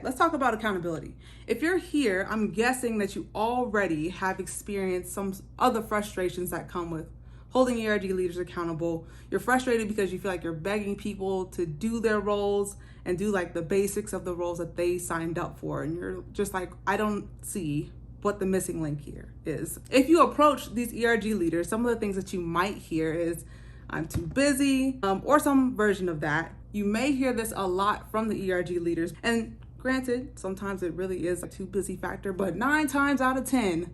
Let's talk about accountability. If you're here, I'm guessing that you already have experienced some other frustrations that come with holding ERG leaders accountable. You're frustrated because you feel like you're begging people to do their roles and do like the basics of the roles that they signed up for. And you're just like, I don't see what the missing link here is. If you approach these ERG leaders, some of the things that you might hear is, I'm too busy, or some version of that. You may hear this a lot from the ERG leaders. And granted, sometimes it really is a too busy factor, but 9 times out of 10,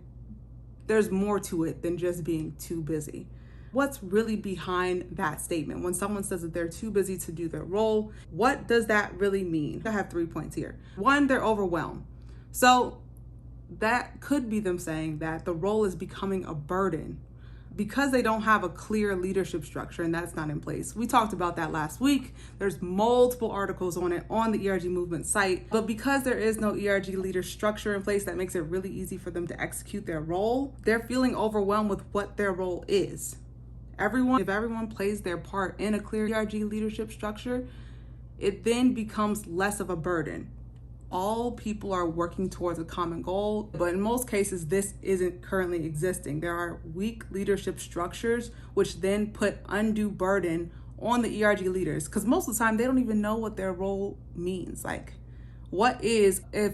there's more to it than just being too busy. What's really behind that statement? When someone says that they're too busy to do their role, what does that really mean? I have 3 points here. 1, they're overwhelmed. So that could be them saying that the role is becoming a burden because they don't have a clear leadership structure and that's not in place. We talked about that last week. There's multiple articles on it on the ERG Movement site, but because there is no ERG leader structure in place, that makes it really easy for them to execute their role. They're feeling overwhelmed with what their role is. If everyone plays their part in a clear ERG leadership structure, it then becomes less of a burden. All people are working towards a common goal, but in most cases, this isn't currently existing. There are weak leadership structures, which then put undue burden on the ERG leaders, because most of the time, they don't even know what their role means. Like, what is, if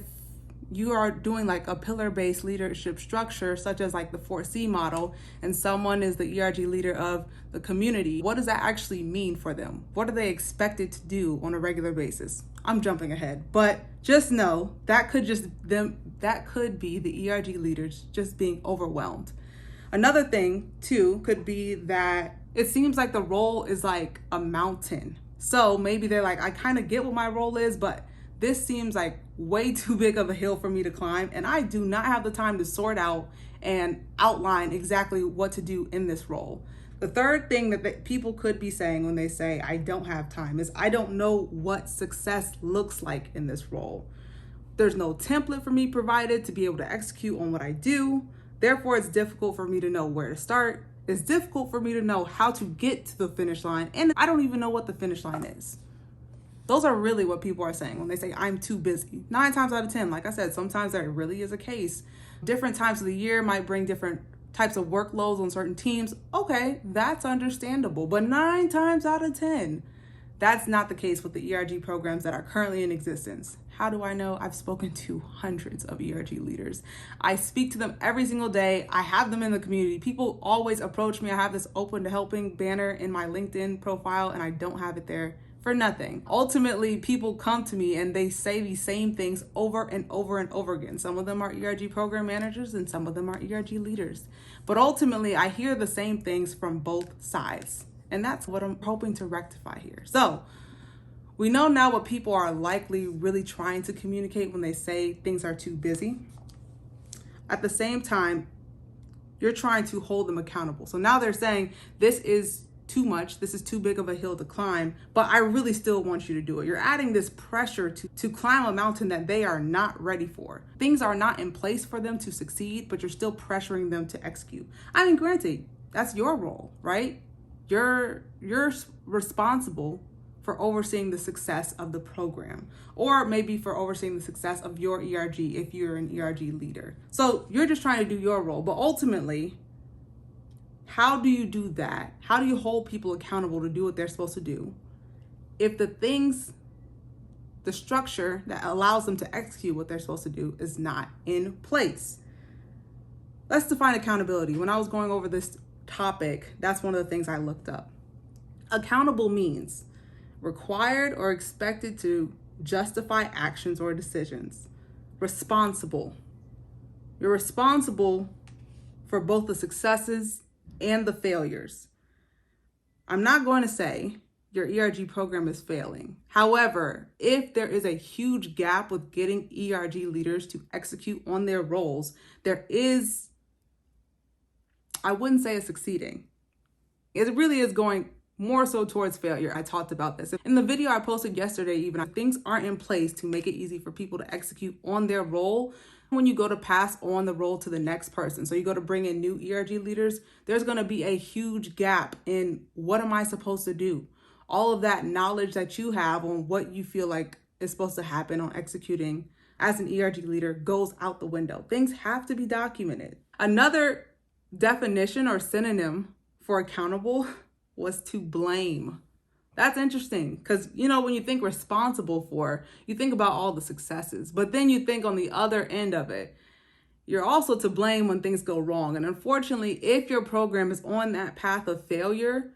you are doing like a pillar-based leadership structure, such as like the 4C model, and someone is the ERG leader of the community, what does that actually mean for them? What are they expected to do on a regular basis? I'm jumping ahead, but just know that could be the ERG leaders just being overwhelmed. Another thing too could be that it seems like the role is like a mountain. So maybe they're like, I kind of get what my role is, but this seems like way too big of a hill for me to climb, and I do not have the time to sort out and outline exactly what to do in this role. The third thing that people could be saying when they say, I don't have time, is I don't know what success looks like in this role. There's no template for me provided to be able to execute on what I do. Therefore, it's difficult for me to know where to start. It's difficult for me to know how to get to the finish line, and I don't even know what the finish line is. Those are really what people are saying when they say, I'm too busy. 9 times out of 10, like I said, sometimes that really is a case. Different times of the year might bring different types of workloads on certain teams. Okay, that's understandable. But 9 times out of 10, that's not the case with the ERG programs that are currently in existence. How do I know? I've spoken to hundreds of ERG leaders. I speak to them every single day. I have them in the community. People always approach me. I have this open to helping banner in my LinkedIn profile, and I don't have it there for nothing. Ultimately, people come to me and they say these same things over and over and over again. Some of them are ERG program managers and some of them are ERG leaders. But ultimately, I hear the same things from both sides. And that's what I'm hoping to rectify here. So we know now what people are likely really trying to communicate when they say things are too busy. At the same time, you're trying to hold them accountable. So now they're saying this is too much, this is too big of a hill to climb, but I really still want you to do it. You're adding this pressure to climb a mountain that they are not ready for. Things are not in place for them to succeed, but you're still pressuring them to execute. I mean, granted, that's your role, right? You're responsible for overseeing the success of the program, or maybe for overseeing the success of your ERG if you're an ERG leader. So you're just trying to do your role, but ultimately, how do you do that? How do you hold people accountable to do what they're supposed to do if the structure that allows them to execute what they're supposed to do is not in place? Let's define accountability. When I was going over this topic, that's one of the things I looked up. Accountable means required or expected to justify actions or decisions. Responsible. You're responsible for both the successes and the failures. I'm not going to say your ERG program is failing. However, if there is a huge gap with getting ERG leaders to execute on their roles, there is, I wouldn't say it's succeeding. It really is going more so towards failure. I talked about this in the video I posted yesterday. Even things aren't in place to make it easy for people to execute on their role when you go to pass on the role to the next person. So you go to bring in new ERG leaders, there's going to be a huge gap in what am I supposed to do? All of that knowledge that you have on what you feel like is supposed to happen on executing as an ERG leader goes out the window. Things have to be documented. Another definition or synonym for accountable was to blame. That's interesting because, when you think responsible for, you think about all the successes, but then you think on the other end of it, you're also to blame when things go wrong. And unfortunately, if your program is on that path of failure,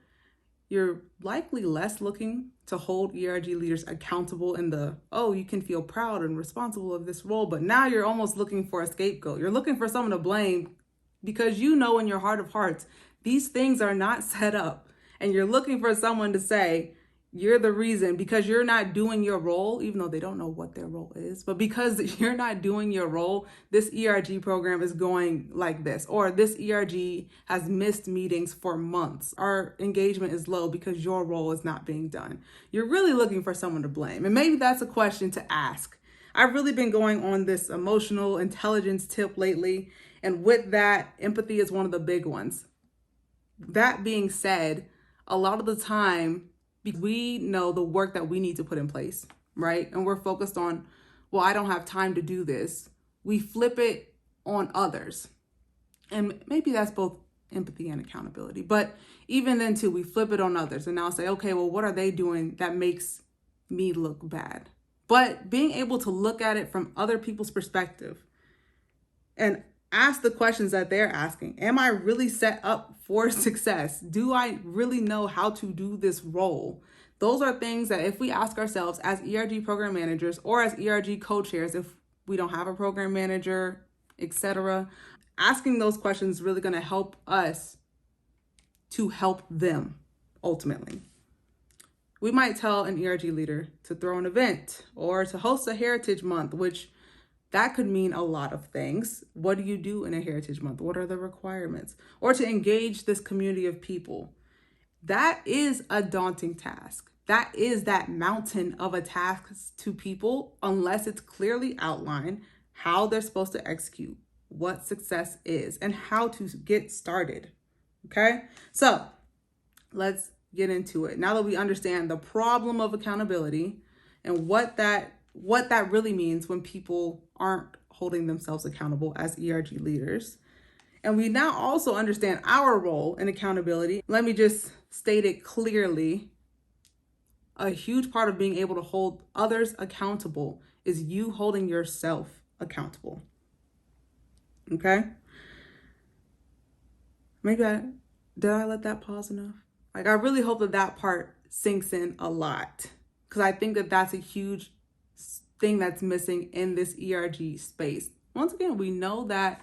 you're likely less looking to hold ERG leaders accountable in you can feel proud and responsible of this role, but now you're almost looking for a scapegoat. You're looking for someone to blame because in your heart of hearts, these things are not set up. And you're looking for someone to say, you're the reason because you're not doing your role, even though they don't know what their role is. But because you're not doing your role, this ERG program is going like this, or this ERG has missed meetings for months. Our engagement is low because your role is not being done. You're really looking for someone to blame. And maybe that's a question to ask. I've really been going on this emotional intelligence tip lately. And with that, empathy is one of the big ones. That being said, a lot of the time, we know the work that we need to put in place, right? And we're focused on, I don't have time to do this. We flip it on others. And maybe that's both empathy and accountability. But even then too, we flip it on others and now say, okay, what are they doing that makes me look bad? But being able to look at it from other people's perspective and ask the questions that they're asking. Am I really set up for success? Do I really know how to do this role? Those are things that if we ask ourselves as ERG program managers or as ERG co-chairs, if we don't have a program manager, etc., asking those questions is really going to help us to help them ultimately. We might tell an ERG leader to throw an event or to host a Heritage Month, which that could mean a lot of things. What do you do in a Heritage Month? What are the requirements? Or to engage this community of people. That is a daunting task. That is that mountain of a task to people unless it's clearly outlined how they're supposed to execute, what success is, and how to get started. Okay? So let's get into it. Now that we understand the problem of accountability and what that really means when people aren't holding themselves accountable as ERG leaders. And we now also understand our role in accountability. Let me just state it clearly. A huge part of being able to hold others accountable is you holding yourself accountable. Okay? Did I let that pause enough? I really hope that part sinks in a lot because I think that's a huge thing that's missing in this ERG space. Once again, we know that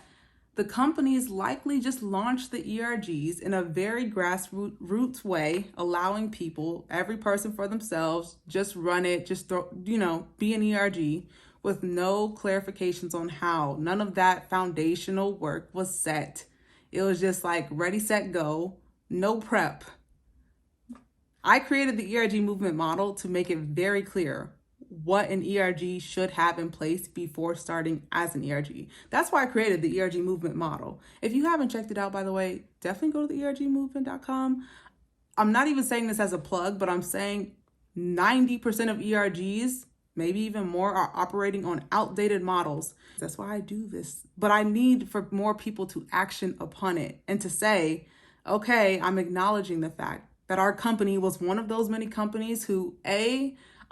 the companies likely just launched the ERGs in a very grassroots way, allowing people, every person for themselves, just run it, be an ERG with no clarifications on how. None of that foundational work was set. It was just like ready, set, go, no prep. I created the ERG movement model to make it very clear what an ERG should have in place before starting as an ERG. That's why I created the ERG movement model. If you haven't checked it out, by the way, definitely go to the ERGmovement.com. I'm not even saying this as a plug, but I'm saying 90% of ERGs, maybe even more, are operating on outdated models. That's why I do this. But I need for more people to action upon it and to say, okay, I'm acknowledging the fact that our company was one of those many companies who,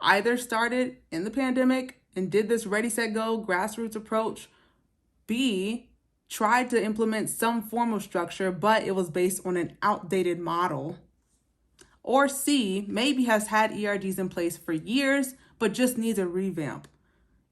either started in the pandemic and did this ready, set, go grassroots approach, B, tried to implement some form of structure, but it was based on an outdated model, or C, maybe has had ERGs in place for years, but just needs a revamp.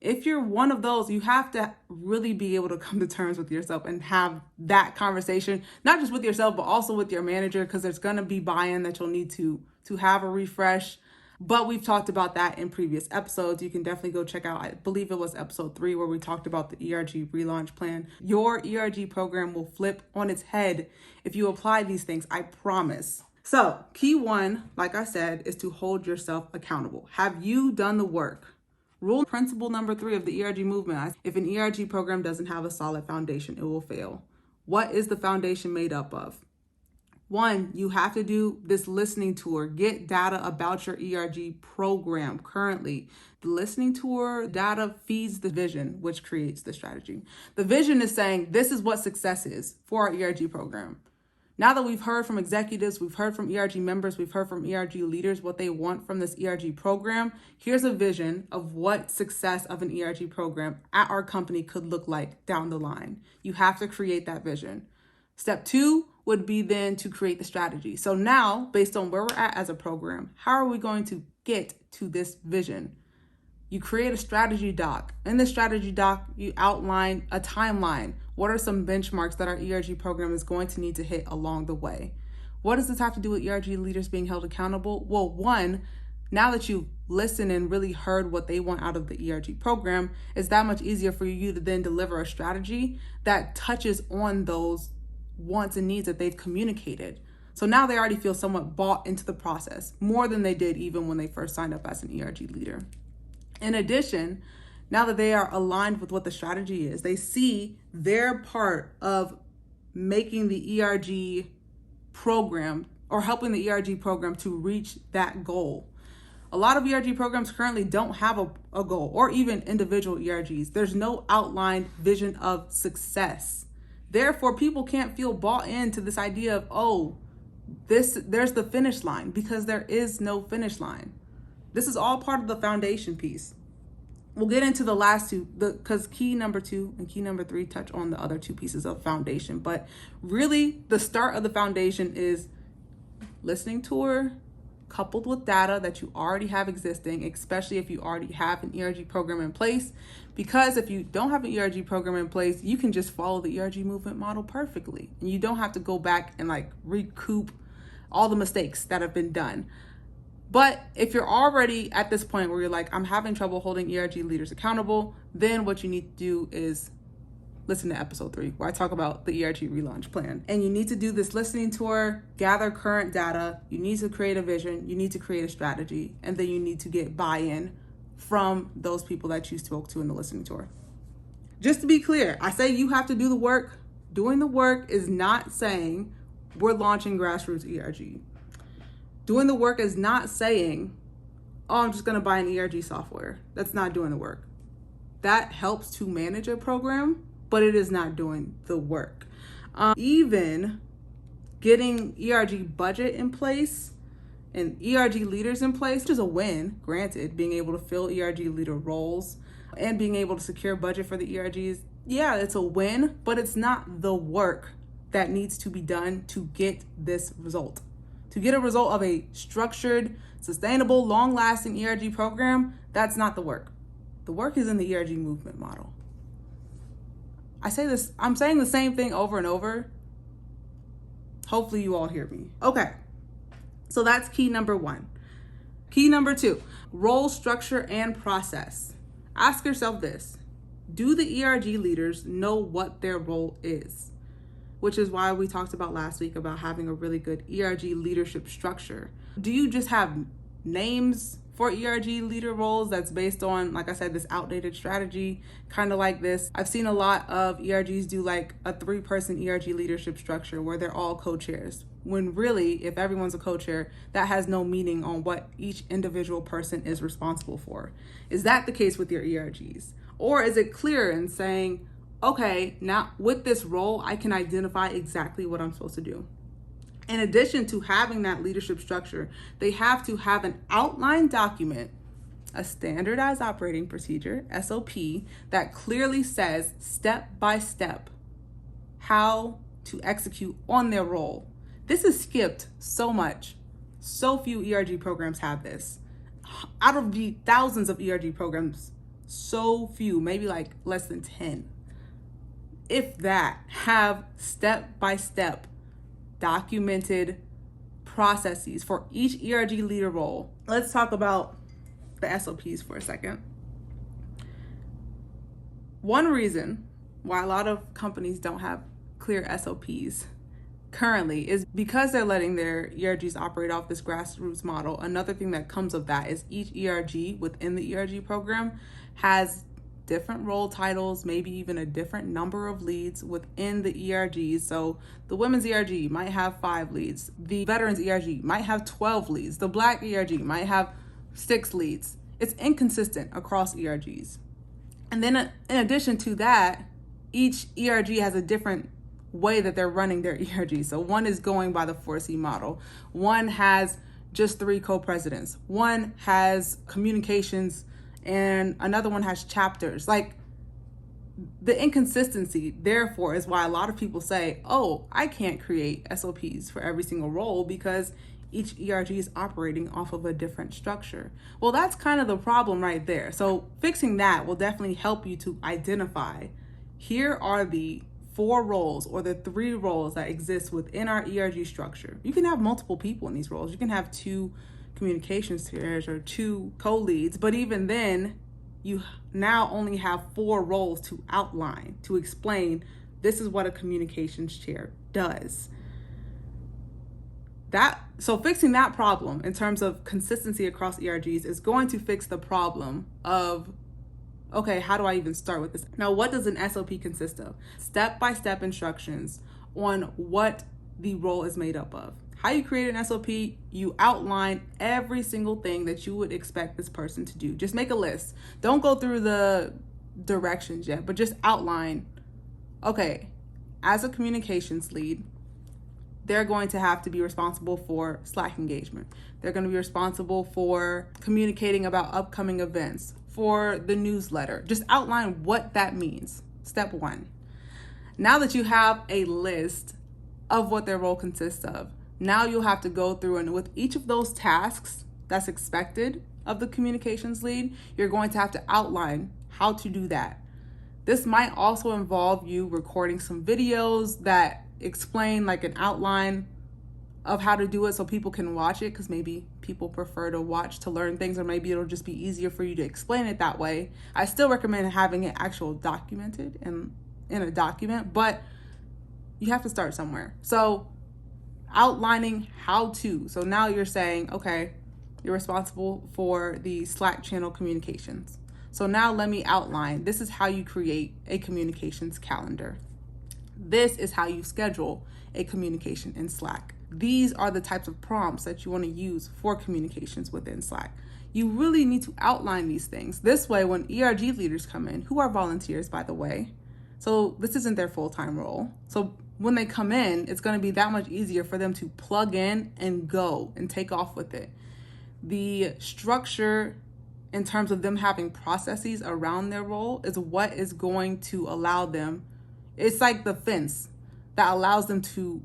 If you're one of those, you have to really be able to come to terms with yourself and have that conversation, not just with yourself, but also with your manager, because there's going to be buy-in that you'll need to have a refresh. But we've talked about that in previous episodes. You can definitely go check out, I believe it was episode 3, where we talked about the ERG relaunch plan. Your ERG program will flip on its head if you apply these things, I promise. So key 1, like I said, is to hold yourself accountable. Have you done the work? Principle number 3 of the ERG movement: if an ERG program doesn't have a solid foundation, it will fail. What is the foundation made up of? One, you have to do this listening tour. Get data about your ERG program currently. The listening tour data feeds the vision, which creates the strategy. The vision is saying, this is what success is for our ERG program. Now that we've heard from executives, we've heard from ERG members, we've heard from ERG leaders what they want from this ERG program, here's a vision of what success of an ERG program at our company could look like down the line. You have to create that vision. Step 2 would be then to create the strategy. So now, based on where we're at as a program, how are we going to get to this vision? You create a strategy doc. In the strategy doc, you outline a timeline. What are some benchmarks that our ERG program is going to need to hit along the way? What does this have to do with ERG leaders being held accountable? Well, one, now that you've listened and really heard what they want out of the ERG program, it's that much easier for you to then deliver a strategy that touches on those wants and needs that they've communicated. So now they already feel somewhat bought into the process, more than they did even when they first signed up as an ERG leader. In addition, now that they are aligned with what the strategy is, they see their part of making the ERG program or helping the ERG program to reach that goal. A lot of ERG programs currently don't have a goal, or even individual ERGs. There's no outlined vision of success. Therefore, people can't feel bought into this idea of, there's the finish line, because there is no finish line. This is all part of the foundation piece. We'll get into the last two, because key number 2 and key number 3 touch on the other 2 pieces of foundation. But really, the start of the foundation is listening tour, coupled with data that you already have existing, especially if you already have an ERG program in place. Because if you don't have an ERG program in place, you can just follow the ERG movement model perfectly. And you don't have to go back and recoup all the mistakes that have been done. But if you're already at this point where you're like, I'm having trouble holding ERG leaders accountable, then what you need to do is listen to episode 3, where I talk about the ERG relaunch plan. And you need to do this listening tour, gather current data, you need to create a vision, you need to create a strategy, and then you need to get buy-in from those people that you spoke to in the listening tour. Just to be clear, I say you have to do the work. Doing the work is not saying we're launching grassroots ERG. Doing the work is not saying, I'm just going to buy an ERG software. That's not doing the work. That helps to manage a program, but it is not doing the work. Even getting ERG budget in place and ERG leaders in place, which is a win, granted, being able to fill ERG leader roles and being able to secure budget for the ERGs, yeah, it's a win, but it's not the work that needs to be done to get this result. To get a result of a structured, sustainable, long-lasting ERG program, that's not the work. The work is in the ERG movement model. I'm saying the same thing over and over. Hopefully you all hear me. Okay, so that's key number 1. Key number 2, role structure and process. Ask yourself this: do the ERG leaders know what their role is? Which is why we talked about last week about having a really good ERG leadership structure. Do you just have names for ERG leader roles that's based on, like I said, this outdated strategy, kind of like this? I've seen a lot of ERGs do like a 3-person ERG leadership structure where they're all co-chairs. When really, if everyone's a co-chair, that has no meaning on what each individual person is responsible for. Is that the case with your ERGs? Or is it clear in saying, okay, now with this role, I can identify exactly what I'm supposed to do? In addition to having that leadership structure, they have to have an outline document, a standardized operating procedure, SOP, that clearly says step by step how to execute on their role. This is skipped so much. So few ERG programs have this. Out of the thousands of ERG programs, so few, maybe like less than 10, if that, have step-by-step documented processes for each ERG leader role. Let's talk about the SOPs for a second. One reason why a lot of companies don't have clear SOPs currently is because they're letting their ERGs operate off this grassroots model. Another thing that comes of that is each ERG within the ERG program has different role titles, maybe even a different number of leads within the ERGs. So the women's ERG might have 5 leads. The veterans ERG might have 12 leads. The black ERG might have 6 leads. It's inconsistent across ERGs. And then in addition to that, each ERG has a different way that they're running their ERG. So one is going by the 4C model. One has just 3 co-presidents. One has communications and another one has chapters. Like, the inconsistency, therefore, is why a lot of people say, oh, I can't create SOPs for every single role because each ERG is operating off of a different structure. Well, that's kind of the problem right there. So fixing that will definitely help you to identify, here are the 4 roles or the 3 roles that exist within our ERG structure. You can have multiple people in these roles. You can have 2 communications chairs or 2 co-leads, but even then, you now only have 4 roles to outline, to explain this is what a communications chair does. So fixing that problem in terms of consistency across ERGs is going to fix the problem of, okay, how do I even start with this? Now, what does an SOP consist of? Step-by-step instructions on what the role is made up of. How you create an SOP, you outline every single thing that you would expect this person to do. Just make a list. Don't go through the directions yet, but just outline, okay, as a communications lead, they're going to have to be responsible for Slack engagement. They're going to be responsible for communicating about upcoming events, for the newsletter. Just outline what that means. Step 1. Now that you have a list of what their role consists of, now you'll have to go through and with each of those tasks that's expected of the communications lead, you're going to have to outline how to do that. This might also involve you recording some videos that explain like an outline of how to do it so people can watch it, because maybe people prefer to watch to learn things, or maybe it'll just be easier for you to explain it that way. I still recommend having it actual documented in a document, but you have to start somewhere. So outlining how to. So now you're saying, okay, you're responsible for the Slack channel communications. So now let me outline, this is how you create a communications calendar. This is how you schedule a communication in Slack. These are the types of prompts that you want to use for communications within Slack. You really need to outline these things. This way, when ERG leaders come in, who are volunteers, by the way, so this isn't their full-time role. So when they come in, it's going to be that much easier for them to plug in and go and take off with it. The structure in terms of them having processes around their role is what is going to allow them. It's like the fence that allows them to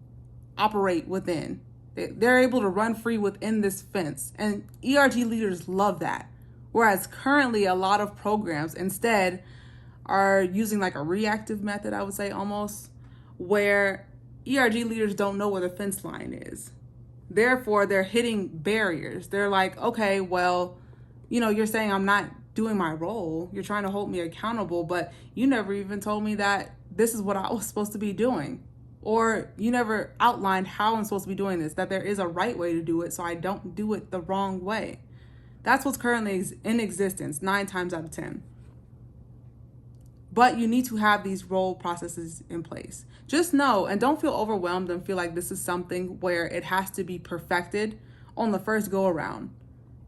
operate within. They're able to run free within this fence. And ERG leaders love that. Whereas currently a lot of programs instead are using like a reactive method, I would say almost, where ERG leaders don't know where the fence line is. Therefore, they're hitting barriers. They're like, okay, well, you're saying I'm not doing my role. You're trying to hold me accountable, but you never even told me that this is what I was supposed to be doing. Or you never outlined how I'm supposed to be doing this, that there is a right way to do it so I don't do it the wrong way. That's what's currently in existence 9 times out of 10. But you need to have these role processes in place. Just know, and don't feel overwhelmed and feel like this is something where it has to be perfected on the first go around.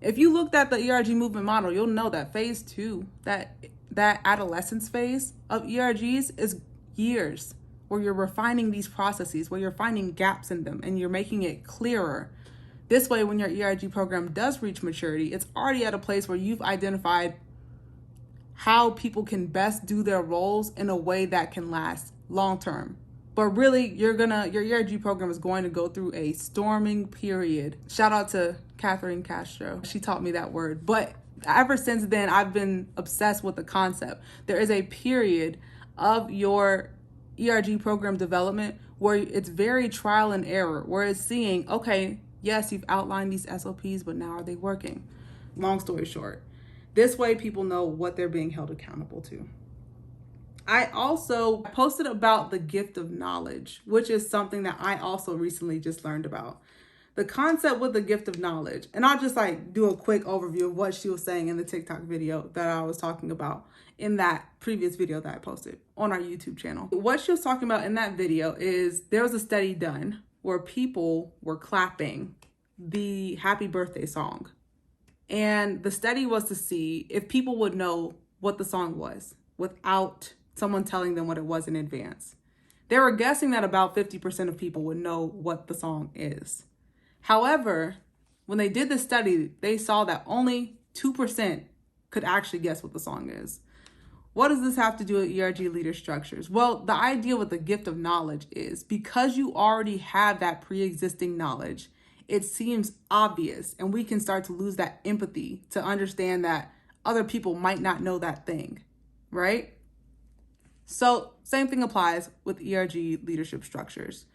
If you looked at the ERG movement model, you'll know that phase 2, that adolescence phase of ERGs is years, where you're refining these processes, where you're finding gaps in them and you're making it clearer. This way, when your ERG program does reach maturity, it's already at a place where you've identified how people can best do their roles in a way that can last long term. But really, your ERG program is going to go through a storming period. Shout out to Catherine Castro. She taught me that word. But ever since then, I've been obsessed with the concept. There is a period of your ERG program development where it's very trial and error, where it's seeing, okay, yes, you've outlined these SOPs, but now are they working? Long story short, this way people know what they're being held accountable to. I also posted about the gift of knowledge, which is something that I also recently just learned about. The concept with the gift of knowledge. And I'll just like do a quick overview of what she was saying in the TikTok video that I was talking about in that previous video that I posted on our YouTube channel. What she was talking about in that video is there was a study done where people were clapping the happy birthday song. And the study was to see if people would know what the song was without someone telling them what it was in advance. They were guessing that about 50% of people would know what the song is. However, when they did the study, they saw that only 2% could actually guess what the song is. What does this have to do with ERG leader structures? Well, the idea with the gift of knowledge is because you already have that pre-existing knowledge, it seems obvious, and we can start to lose that empathy to understand that other people might not know that thing, right? So same thing applies with ERG leadership structures.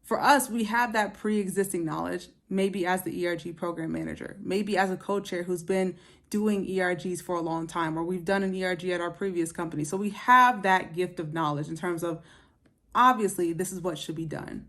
For us, we have that pre-existing knowledge, maybe as the ERG program manager, maybe as a co-chair who's been doing ERGs for a long time, or we've done an ERG at our previous company. So we have that gift of knowledge in terms of, obviously, this is what should be done.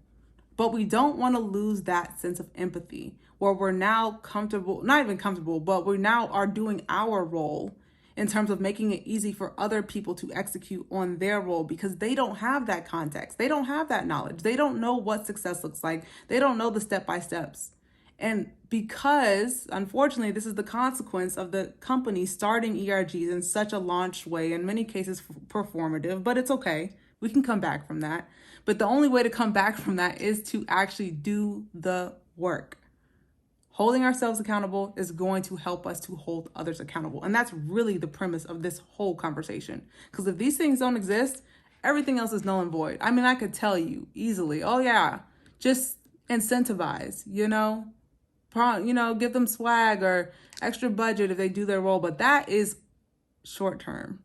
But we don't want to lose that sense of empathy where we're now comfortable, not even comfortable, but we now are doing our role in terms of making it easy for other people to execute on their role because they don't have that context. They don't have that knowledge. They don't know what success looks like. They don't know the step-by-steps. And because, unfortunately, this is the consequence of the company starting ERGs in such a launched way, in many cases performative, but it's okay. We can come back from that. But the only way to come back from that is to actually do the work. Holding ourselves accountable is going to help us to hold others accountable. And that's really the premise of this whole conversation. Because if these things don't exist, everything else is null and void. I mean, I could tell you easily, oh yeah, just incentivize, give them swag or extra budget if they do their role. But that is short term.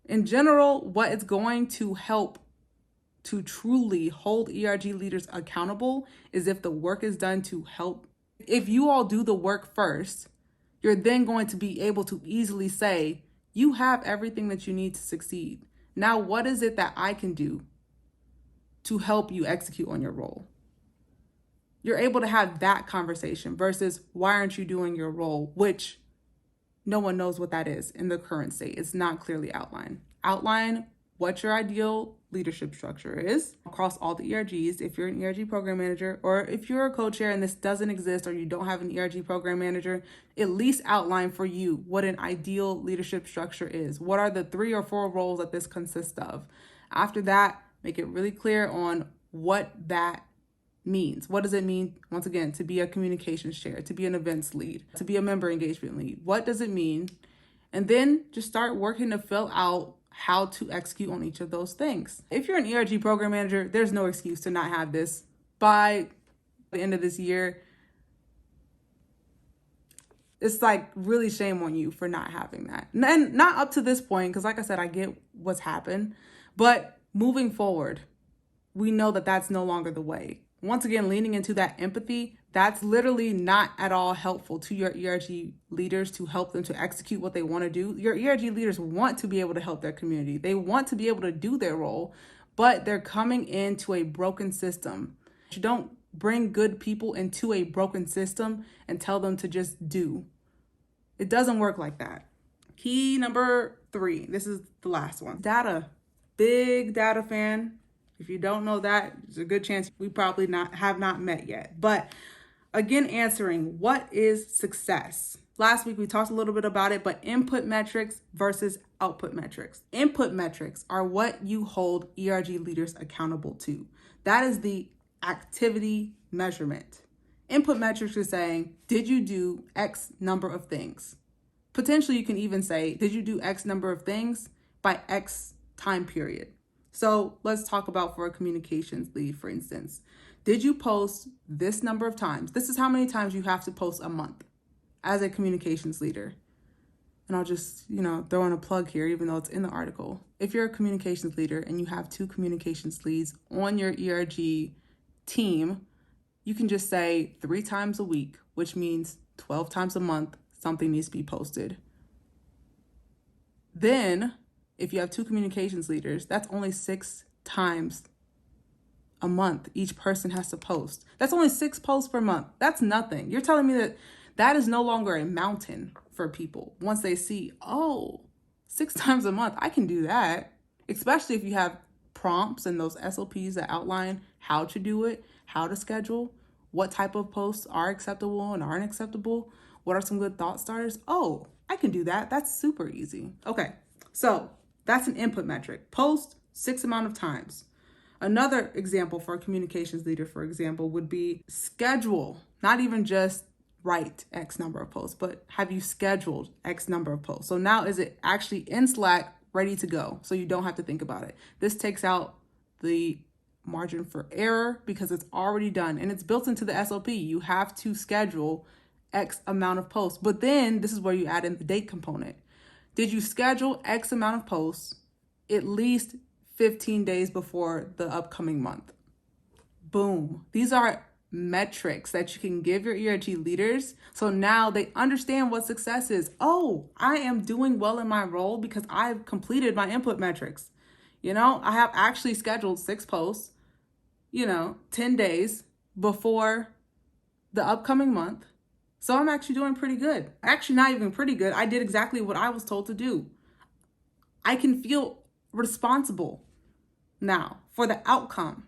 In general, what it's going to help to truly hold ERG leaders accountable is if the work is done to help. If you all do the work first, you're then going to be able to easily say, you have everything that you need to succeed. Now, what is it that I can do to help you execute on your role? You're able to have that conversation versus why aren't you doing your role, which no one knows what that is in the current state. It's not clearly outlined. Outline what your ideal leadership structure is across all the ERGs. If you're an ERG program manager, or if you're a co-chair and this doesn't exist, or you don't have an ERG program manager, at least outline for you what an ideal leadership structure is. What are the 3 or 4 roles that this consists of? After that, make it really clear on what that means. What does it mean, once again, to be a communications chair, to be an events lead, to be a member engagement lead? What does it mean? And then just start working to fill out how to execute on each of those things. If you're an ERG program manager, there's no excuse to not have this. By the end of this year, it's like really shame on you for not having that. And not up to this point, because like I said, I get what's happened, but moving forward, we know that that's no longer the way. Once again, leaning into that empathy, that's literally not at all helpful to your ERG leaders to help them to execute what they want to do. Your ERG leaders want to be able to help their community. They want to be able to do their role, but they're coming into a broken system. You don't bring good people into a broken system and tell them to just do. It doesn't work like that. Key number 3, this is the last one. Data. Big data fan. If you don't know that, there's a good chance we probably have not met yet. But again, answering what is success? Last week, we talked a little bit about it, but input metrics versus output metrics. Input metrics are what you hold ERG leaders accountable to. That is the activity measurement. Input metrics is saying, did you do X number of things? Potentially, you can even say, did you do X number of things by X time period? So let's talk about for a communications lead, for instance. Did you post this number of times? This is how many times you have to post a month as a communications leader. And I'll just, throw in a plug here, even though it's in the article. If you're a communications leader and you have 2 communications leads on your ERG team, you can just say 3 times a week, which means 12 times a month, something needs to be posted. Then, if you have 2 communications leaders, that's only 6 times a month each person has to post. That's only 6 posts per month. That's nothing. You're telling me that that is no longer a mountain for people once they see, oh, 6 times a month, I can do that. Especially if you have prompts and those SOPs that outline how to do it, how to schedule, what type of posts are acceptable and aren't acceptable, what are some good thought starters. Oh, I can do that. That's super easy. Okay, so that's an input metric. Post 6 amount of times. Another example for a communications leader, for example, would be schedule, not even just write X number of posts, but have you scheduled X number of posts? So now is it actually in Slack, ready to go, so you don't have to think about it. This takes out the margin for error because it's already done and it's built into the SOP. You have to schedule X amount of posts, but then this is where you add in the date component. Did you schedule X amount of posts at least 15 days before the upcoming month? Boom. These are metrics that you can give your ERG leaders. So now they understand what success is. Oh, I am doing well in my role because I've completed my input metrics. I have actually scheduled 6 posts, 10 days before the upcoming month. So I'm actually doing pretty good. Actually, not even pretty good. I did exactly what I was told to do. I can feel responsible now for the outcome.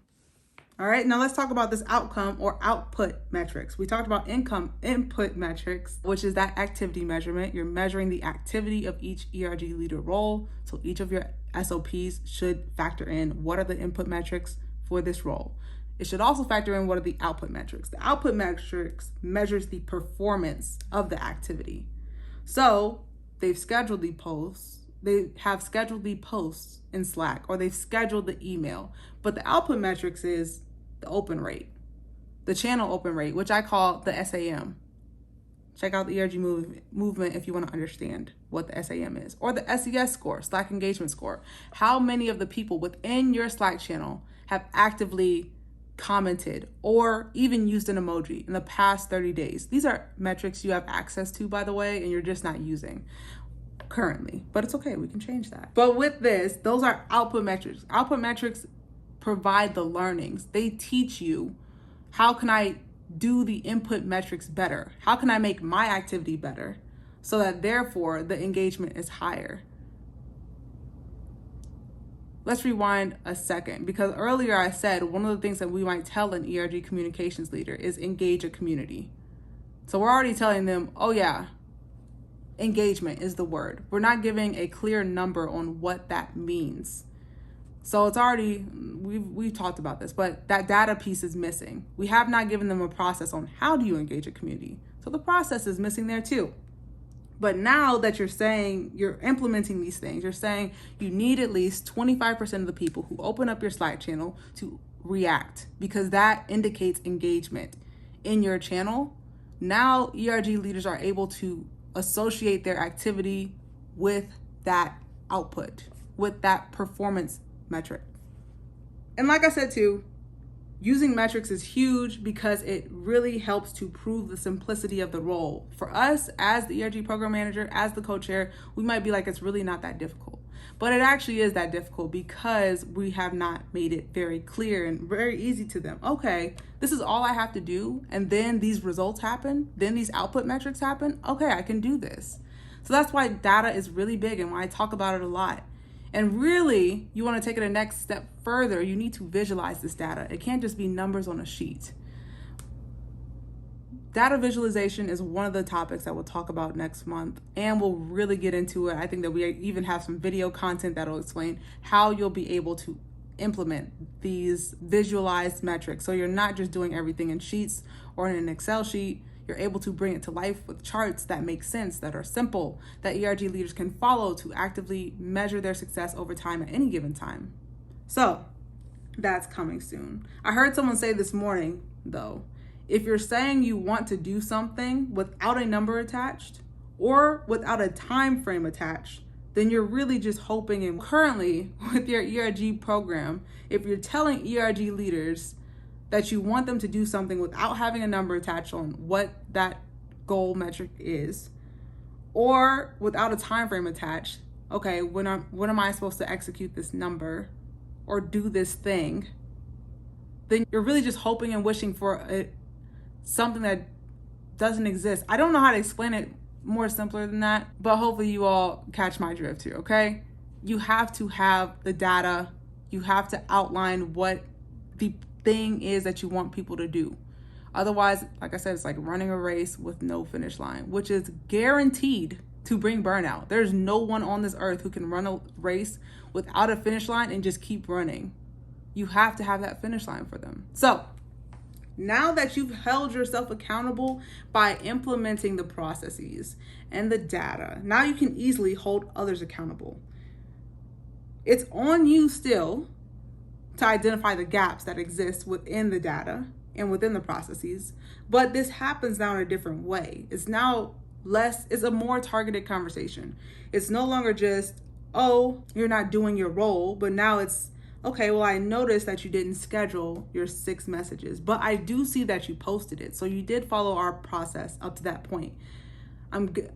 All right, now let's talk about this outcome or output metrics. We talked about input metrics, which is that activity measurement. You're measuring the activity of each ERG leader role. So each of your SOPs should factor in what are the input metrics for this role. It should also factor in what are the output metrics. The output metrics measures the performance of the activity. So they've scheduled the posts. They have scheduled the posts in Slack, or they've scheduled the email. But the output metrics is the open rate, the channel open rate, which I call the SAM. Check out the ERG movement if you want to understand what the SAM is, or the SES score, Slack engagement score. How many of the people within your Slack channel have actively commented or even used an emoji in the past 30 days? These are metrics you have access to, by the way, and you're just not using currently, but it's okay. We can change that. But with this, those are output metrics. Output metrics provide the learnings. They teach you, how can I do the input metrics better? How can I make my activity better so that therefore the engagement is higher? Let's rewind a second, because earlier I said one of the things that we might tell an ERG communications leader is engage a community. So we're already telling them, oh yeah, engagement is the word. We're not giving a clear number on what that means. So it's already, we've talked about this, but that data piece is missing. We have not given them a process on how do you engage a community. So the process is missing there too. But now that you're saying you're implementing these things, you're saying you need at least 25% of the people who open up your Slack channel to react, because that indicates engagement in your channel. Now ERG leaders are able to associate their activity with that output, with that performance metric. And like I said too, using metrics is huge because it really helps to prove the simplicity of the role. For us as the ERG program manager, as the co-chair, we might be like, it's really not that difficult. But it actually is that difficult because we have not made it very clear and very easy to them. Okay, this is all I have to do, and then these results happen, then these output metrics happen. Okay, I can do this. So that's why data is really big and why I talk about it a lot. And really, you want to take it a next step further, you need to visualize this data. It can't just be numbers on a sheet. Data visualization is one of the topics that we'll talk about next month, and we'll really get into it. I think that we even have some video content that'll explain how you'll be able to implement these visualized metrics. So you're not just doing everything in sheets or in an Excel sheet. You're able to bring it to life with charts that make sense, that are simple, that ERG leaders can follow to actively measure their success over time at any given time. So that's coming soon. I heard someone say this morning, though, if you're saying you want to do something without a number attached or without a time frame attached, then you're really just hoping. And currently with your ERG program, if you're telling ERG leaders that you want them to do something without having a number attached on what that goal metric is, or without a time frame attached, okay, when am I supposed to execute this number or do this thing? then you're really just hoping and wishing for something that doesn't exist. I don't know how to explain it more simpler than that, but hopefully you all catch my drift here, okay? You have to have the data. You have to outline what the thing is that you want people to do. Otherwise, like I said, it's like running a race with no finish line, which is guaranteed to bring burnout. There's no one on this earth who can run a race without a finish line and just keep running. You have to have that finish line for them. So now that you've held yourself accountable by implementing the processes and the data, now you can easily hold others accountable. It's on you still to identify the gaps that exist within the data and within the processes, but this happens now in a different way. It's a more targeted conversation. It's no longer just, oh, you're not doing your role, but now it's, okay, well, I noticed that you didn't schedule your 6 messages, but I do see that you posted it. So you did follow our process up to that point.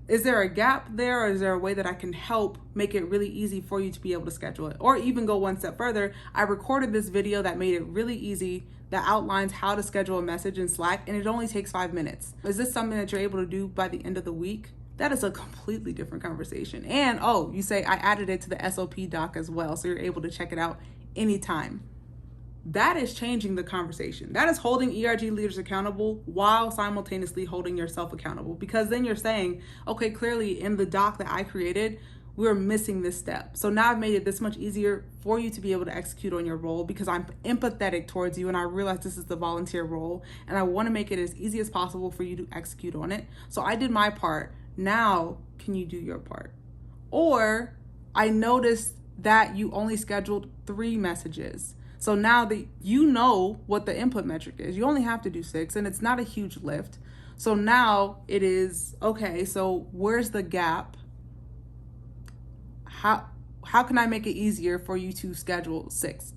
Is there a gap there, or is there a way that I can help make it really easy for you to be able to schedule it? Or even go one step further, I recorded this video that made it really easy, that outlines how to schedule a message in Slack, and it only takes 5 minutes. Is this something that you're able to do by the end of the week? That is a completely different conversation. And you say I added it to the SOP doc as well, so you're able to check it out anytime. That is changing the conversation. That is holding ERG leaders accountable while simultaneously holding yourself accountable, because then you're saying, okay, clearly in the doc that I created, we're missing this step. So now I've made it this much easier for you to be able to execute on your role, because I'm empathetic towards you and I realize this is the volunteer role and I want to make it as easy as possible for you to execute on it. So I did my part. Now, can you do your part? Or I noticed that you only scheduled 3 messages. So now that you know what the input metric is, you only have to do 6 and it's not a huge lift. So now it is, okay, so where's the gap? How can I make it easier for you to schedule 6?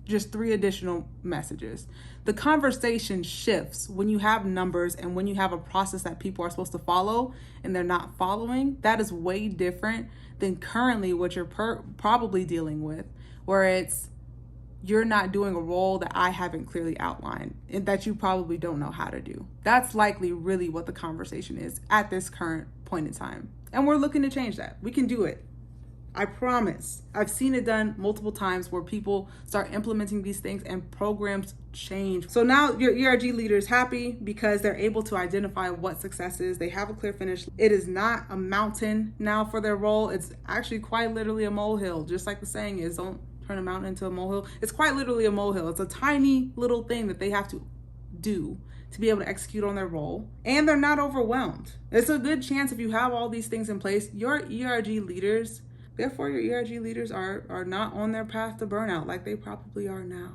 Just 3 additional messages. The conversation shifts when you have numbers and when you have a process that people are supposed to follow and they're not following. That is way different than currently what you're probably dealing with, where it's, you're not doing a role that I haven't clearly outlined and that you probably don't know how to do. That's likely really what the conversation is at this current point in time. And we're looking to change that. We can do it. I promise. I've seen it done multiple times where people start implementing these things and programs change. So now your ERG leader is happy because they're able to identify what success is. They have a clear finish. It is not a mountain now for their role. It's actually quite literally a molehill, just like the saying is, don't turn a mountain into a molehill. It's quite literally a molehill. It's a tiny little thing that they have to do to be able to execute on their role, and they're not overwhelmed. It's a good chance if you have all these things in place, your ERG leaders, therefore your ERG leaders are not on their path to burnout like they probably are now.